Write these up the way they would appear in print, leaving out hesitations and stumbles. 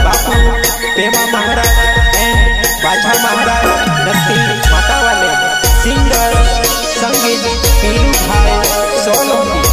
बापू पेमा महाराज and बाछा महाराज नक्की माता वाले सिंगर संगीत पीलू भाई सोलंकी।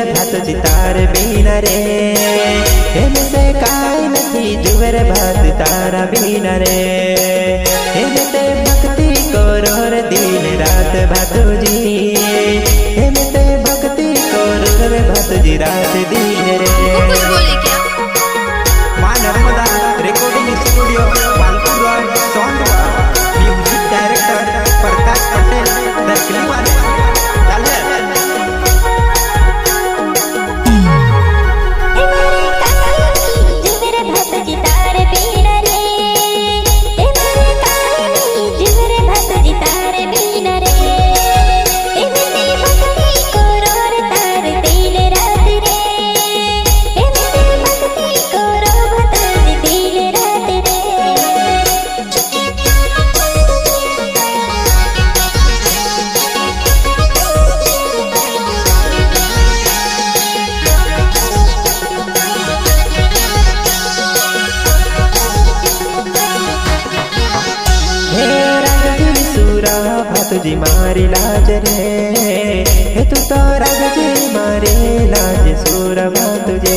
भात जितार बीना रे से काय नहीं जुवर भात तारा बीना रे ते भक्ति करो रे दिन रात भातुजी ते भक्ति करो रे भातुजी रात दिन रे। कुछ बोले क्या? मां Narmada recording studio Walpur road Sonwa music director Prakash Patel दर्शनी वाले भातुजी मारी लाज रे तू तो रागजी मारे लाज सुर भातुजे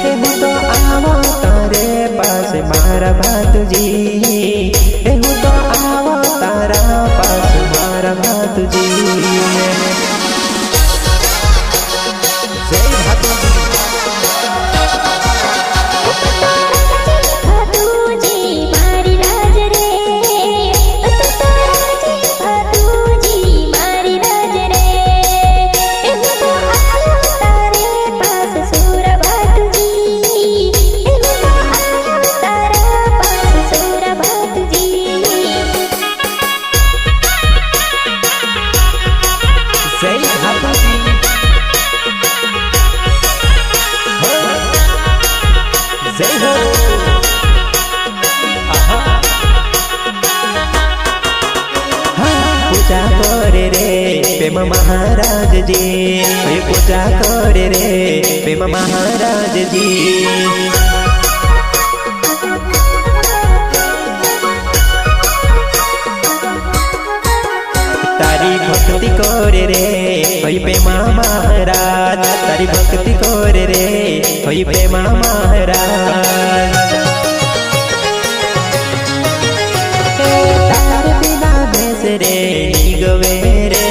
हूँ तो आवा तारे पास मारा भातुजी हूँ तो आवा तारा पास मारा भातुजी। जय भातुजी पूजा करे रे प्रेम महाराज जी पूजा करे रे प्रेम महाराज जी। तारी भक्ति करे रे प्रेमा महाराज तारी भक्ति करे रे प्रेमा महाराज। रे गवे रे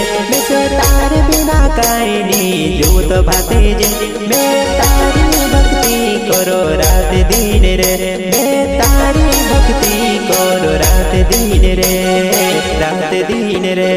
तार बिना काई नी जूत भाते जे मैं तारी भक्ति करो रात दिन रे मैं तारी भक्ति करो रात दिन रे रात दिन रे।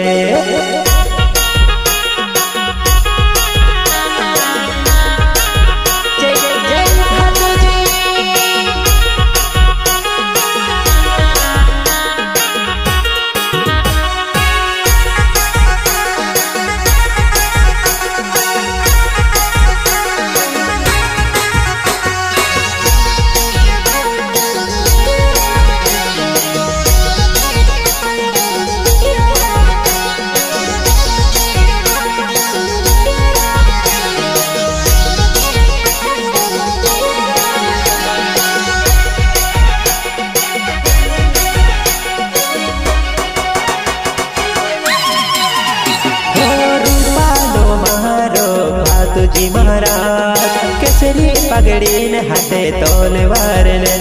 भातुजी महाराज केसरी पगड़ी ने हाथे तोलवार ले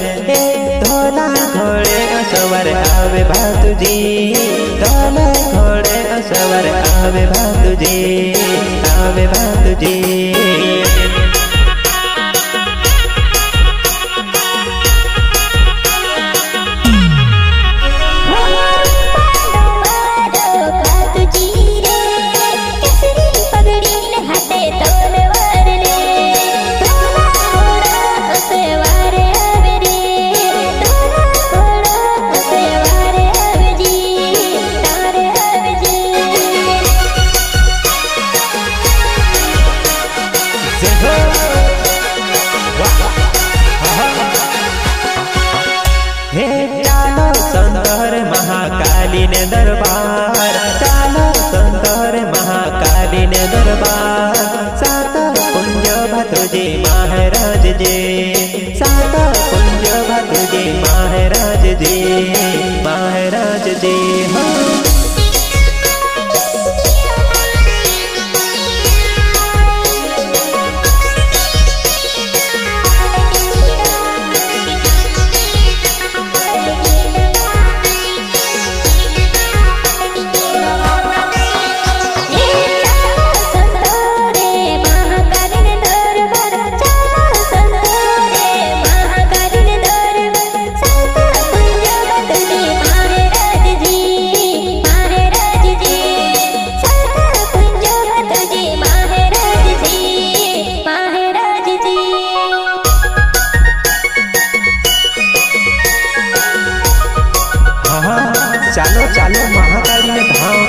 धोला घोड़े सवर आवे भातुजी धोला घोड़े सवर आवे भातुजी आवे भातुजी। केसरी पगड़ी ने हाथे तोलवार ले महाराज जी सात कुंज भातुजी महाराज जी महाराज जी हाँ चालो चालो महाकाली ने धाम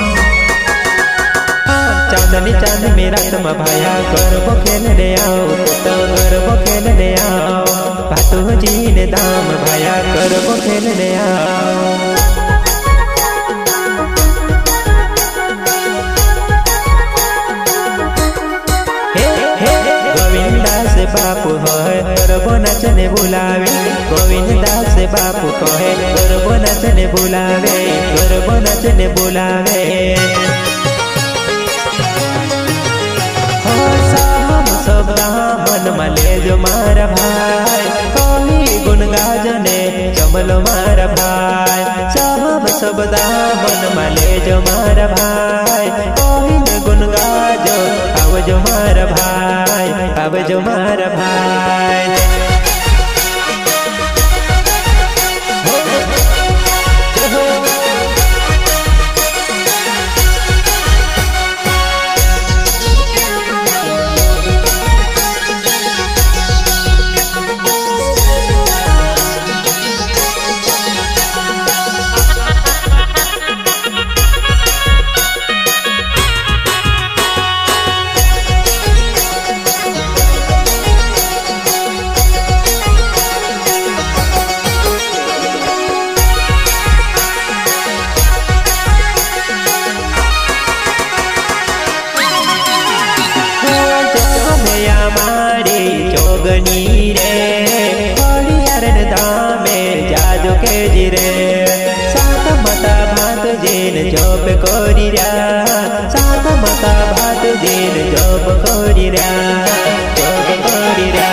चांदनी चांद मेरा तुम भाया गरबो खेलने आओ तो गरबो खेलने आओ भातुजी ने धाम भाया गरबो खेलने आओ गोविंदास बापू है गरबो नचने बुलावे गोविंदास बापू कहे गरबो नचने बुलावे गरबो नचने बुलावे हो साम शब्द मन मले जो मारा भाई कोई गुण गाजने चमलो मारा भाई साम शब्द मन मले जो मारा भाई कोई गुण गाजो अब जो मारा भाई अब जो मारा भाई जोगनी रे हरियर दामे जाजो के जिरे सात मता भात जेन जोप कोरी रा सात मता भात जेन जोप कोरी रा जोप कोरी रा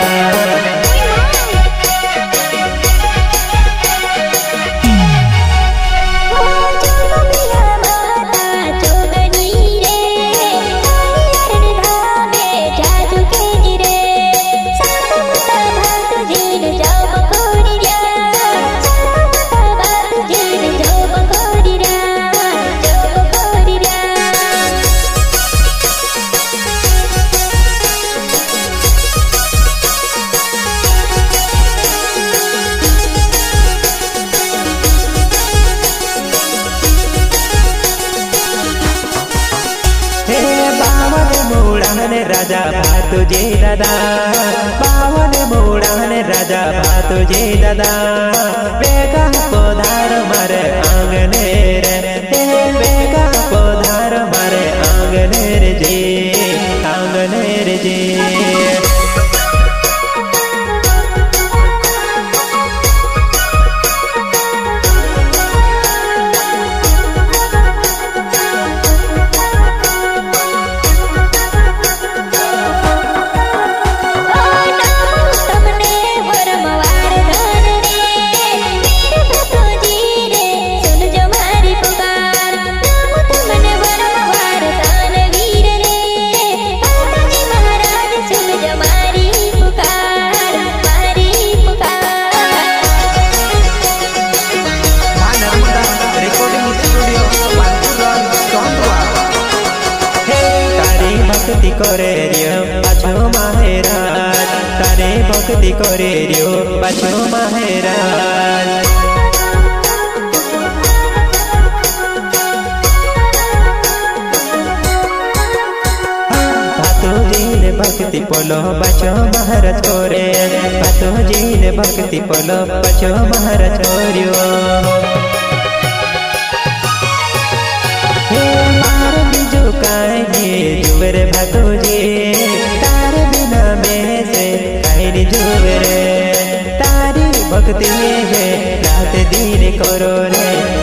राजा भातुजी दादा पावन मुड़ान राजा भातुजी दादा बेगा पोधार मारे आंगने रे बेगा पोधार मारे आंगने रे जी आंगने रे जी भक्ति करे रियो पाछो महाराज तारे भक्ति करे रियो पाछो महाराज भातुजी ने भक्ति पोलो पाछो महाराज करे भातुजी ने भक्ति पोलो पाछो महाराज कोरियो जुवेरे भातुजी तार बिना में से भक्ति है रात दिन करो रे।